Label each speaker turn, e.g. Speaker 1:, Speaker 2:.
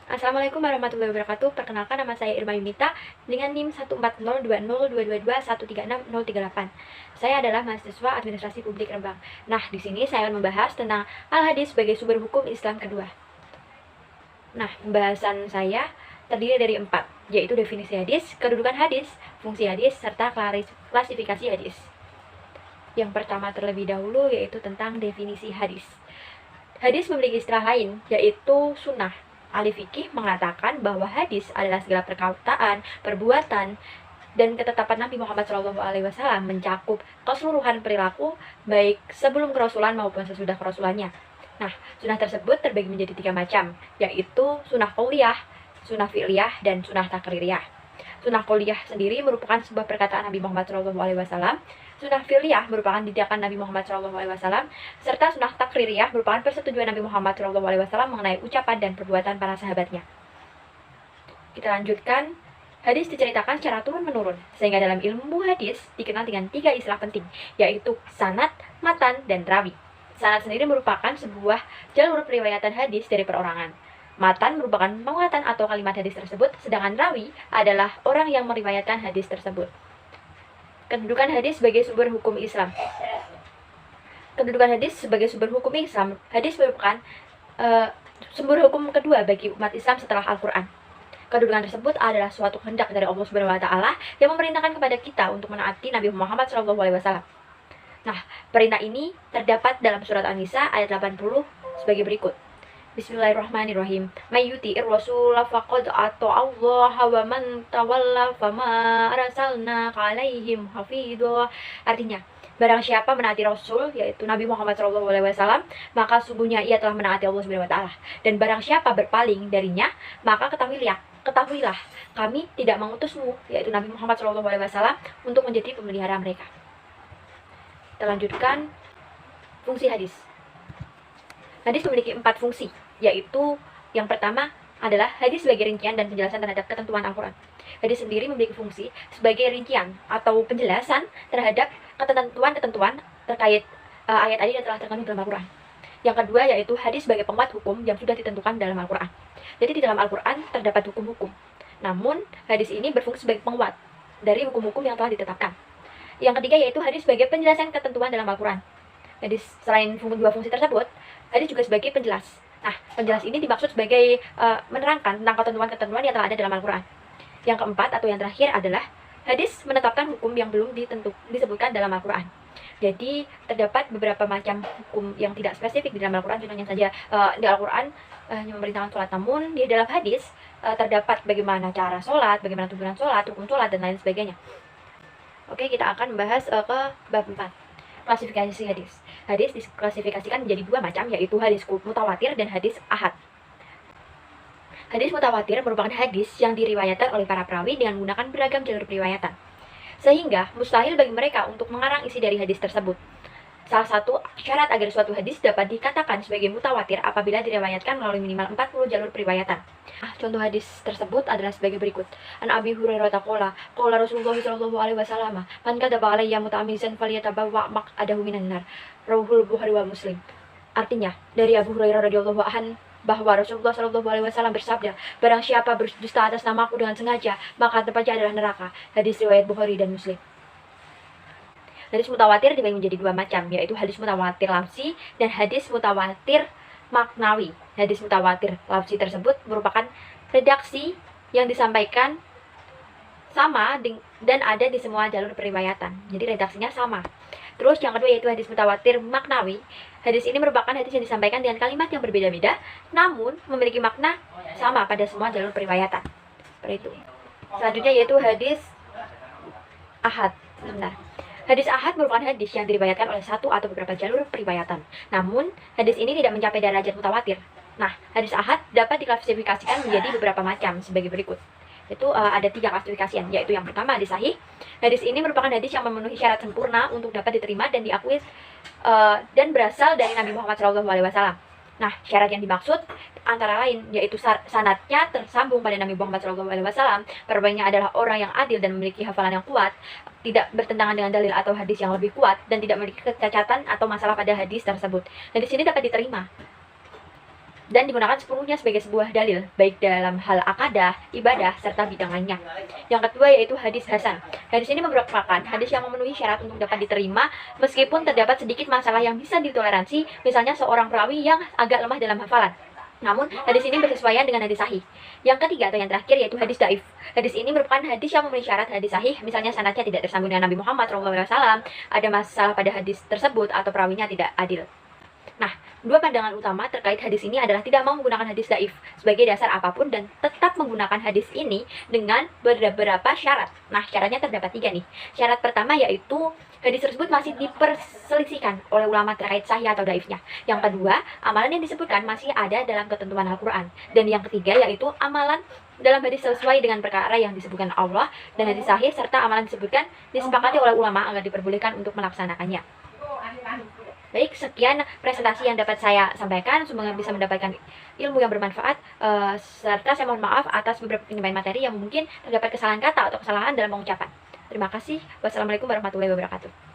Speaker 1: Assalamualaikum warahmatullahi wabarakatuh. Perkenalkan, nama saya Irma Yunita dengan NIM 1402022136038. Saya adalah mahasiswa Administrasi Publik Rembang. Nah, di sini saya akan membahas tentang Al-Hadis sebagai sumber hukum Islam kedua. Nah, pembahasan saya terdiri dari 4, yaitu definisi hadis, kedudukan hadis, fungsi hadis, serta klasifikasi hadis. Yang pertama terlebih dahulu yaitu tentang definisi hadis. Hadis memiliki istilah lain, yaitu sunnah. Ahli fikih mengatakan bahwa hadis adalah segala perkataan, perbuatan, dan ketetapan Nabi Muhammad SAW mencakup keseluruhan perilaku baik sebelum kerasulan maupun sesudah kerasulannya. Nah, sunnah tersebut terbagi menjadi 3 macam, yaitu sunnah qauliyah, sunnah fi'liyah, dan sunnah takririyah. Sunnah qauliyah sendiri merupakan sebuah perkataan Nabi Muhammad SAW. Sunnah fi'liyah merupakan didikan Nabi Muhammad SAW, serta sunnah takririyah merupakan persetujuan Nabi Muhammad SAW mengenai ucapan dan perbuatan para sahabatnya. Kita lanjutkan. Hadis diceritakan secara turun-menurun, sehingga dalam ilmu hadis dikenal dengan 3 istilah penting, yaitu sanad, matan, dan rawi. Sanad sendiri merupakan sebuah jalur periwayatan hadis dari perorangan. Matan merupakan penguatan atau kalimat hadis tersebut, sedangkan rawi adalah orang yang meriwayatkan hadis tersebut. Kedudukan hadis sebagai sumber hukum Islam. Kedudukan hadis sebagai sumber hukum Islam, hadis merupakan sumber hukum kedua bagi umat Islam setelah Al-Quran. Kedudukan tersebut adalah suatu kehendak dari Allah Subhanahu wa Ta'ala yang memerintahkan kepada kita untuk menaati Nabi Muhammad SAW. Nah, perintah ini terdapat dalam surat An-Nisa ayat 80 sebagai berikut. Bismillahirrahmanirrahim. May yuti'ir rasul faqad ata'allaha wa man tawalla fama arsalnaka 'alaihim hafidha. Artinya, barang siapa menaati Rasul, yaitu Nabi Muhammad SAW, maka sungguhnya ia telah menaati Allah Subhanahu wa Ta'ala. Dan barang siapa berpaling darinya, maka ketahuilah, kami tidak mengutusmu, yaitu Nabi Muhammad SAW, untuk menjadi pemelihara mereka. Kita lanjutkan fungsi hadis. Hadis memiliki 4 fungsi, yaitu yang pertama adalah hadis sebagai rincian dan penjelasan terhadap ketentuan Al-Quran. Hadis sendiri memiliki fungsi sebagai rincian atau penjelasan terhadap ketentuan-ketentuan terkait ayat-ayat yang telah terkandung dalam Al-Quran. Yang kedua yaitu hadis sebagai penguat hukum yang sudah ditentukan dalam Al-Quran. Jadi di dalam Al-Quran terdapat hukum-hukum, namun hadis ini berfungsi sebagai penguat dari hukum-hukum yang telah ditetapkan. Yang ketiga yaitu hadis sebagai penjelasan ketentuan dalam Al-Quran. Hadis selain dua fungsi tersebut, hadis juga sebagai penjelas. Nah, penjelas ini dimaksud sebagai menerangkan tentang ketentuan-ketentuan yang telah ada dalam Al-Quran. Yang keempat atau yang terakhir adalah hadis menetapkan hukum yang belum disebutkan dalam Al-Quran. Jadi terdapat beberapa macam hukum yang tidak spesifik di dalam Al-Quran. Contohnya saja di Al-Quran memerintahkan sholat, namun di dalam hadis terdapat bagaimana cara sholat, bagaimana tuntunan sholat, hukum sholat, dan lain sebagainya. Oke, kita akan membahas ke bab 4. Klasifikasi hadis. Hadis diklasifikasikan menjadi 2 macam, yaitu hadis mutawatir dan hadis ahad. Hadis mutawatir merupakan hadis yang diriwayatkan oleh para perawi dengan menggunakan beragam jalur periwayatan, sehingga mustahil bagi mereka untuk mengarang isi dari hadis tersebut. Salah satu syarat agar suatu hadis dapat dikatakan sebagai mutawatir apabila diriwayatkan melalui minimal 40 jalur periwayatan. Contoh hadis tersebut adalah sebagai berikut. An Abi Hurairah qala Rasulullah sallallahu alaihi wasallam, "Man kadzaba alayya muta'ammidan falyatabawwa maq'adahu minan nar." Rawahul Bukhari wa Muslim. Artinya, dari Abu Hurairah radhiyallahu anhu bahwa Rasulullah sallallahu alaihi wasallam bersabda, "Barang siapa berdusta atas namaku dengan sengaja, maka tempatnya adalah neraka." Hadis riwayat Bukhari dan Muslim. Hadis mutawatir dibagi menjadi 2 macam, yaitu hadis mutawatir lafzi dan hadis mutawatir maknawi. Hadis mutawatir lafzi tersebut merupakan redaksi yang disampaikan sama dan ada di semua jalur periwayatan. Jadi redaksinya sama. Terus yang kedua yaitu hadis mutawatir maknawi. Hadis ini merupakan hadis yang disampaikan dengan kalimat yang berbeda-beda, namun memiliki makna sama pada semua jalur periwayatan. Seperti itu. Selanjutnya yaitu hadis ahad. Hadis ahad merupakan hadis yang diriwayatkan oleh satu atau beberapa jalur periwayatan. Namun, hadis ini tidak mencapai derajat mutawatir. Nah, hadis ahad dapat diklasifikasikan menjadi beberapa macam sebagai berikut. Itu ada 3 klasifikasian, yaitu yang pertama hadis sahih. Hadis ini merupakan hadis yang memenuhi syarat sempurna untuk dapat diterima dan diakui dan berasal dari Nabi Muhammad SAW. Nah, syarat yang dimaksud antara lain yaitu sanadnya tersambung pada Nabi Muhammad SAW, perawinya adalah orang yang adil dan memiliki hafalan yang kuat, tidak bertentangan dengan dalil atau hadis yang lebih kuat, dan tidak memiliki kecacatan atau masalah pada hadis tersebut. Dan di sini dapat diterima. dan digunakan sepenuhnya sebagai sebuah dalil, baik dalam hal akadah, ibadah, serta bidang lainnya. Yang kedua yaitu hadis hasan. Hadis ini merupakan hadis yang memenuhi syarat untuk dapat diterima meskipun terdapat sedikit masalah yang bisa ditoleransi, misalnya seorang perawi yang agak lemah dalam hafalan. Namun, hadis ini bersesuaian dengan hadis sahih. Yang ketiga atau yang terakhir yaitu hadis daif. Hadis ini merupakan hadis yang memenuhi syarat hadis sahih, misalnya sanadnya tidak tersambung dengan Nabi Muhammad SAW, ada masalah pada hadis tersebut, atau perawinya tidak adil. Nah, dua pandangan utama terkait hadis ini adalah tidak mau menggunakan hadis daif sebagai dasar apapun dan tetap menggunakan hadis ini dengan beberapa syarat. Nah, syaratnya terdapat 3 nih. Syarat pertama yaitu hadis tersebut masih diperselisihkan oleh ulama terkait sahih atau daifnya. Yang kedua, amalan yang disebutkan masih ada dalam ketentuan Al-Quran. Dan yang ketiga yaitu amalan dalam hadis sesuai dengan perkara yang disebutkan Allah dan hadis sahih serta amalan disebutkan disepakati oleh ulama agar diperbolehkan untuk melaksanakannya. Baik, sekian presentasi yang dapat saya sampaikan. Semoga bisa mendapatkan ilmu yang bermanfaat, serta saya mohon maaf atas beberapa penyampaian materi yang mungkin terdapat kesalahan kata atau kesalahan dalam pengucapan. Terima kasih. Wassalamualaikum warahmatullahi wabarakatuh.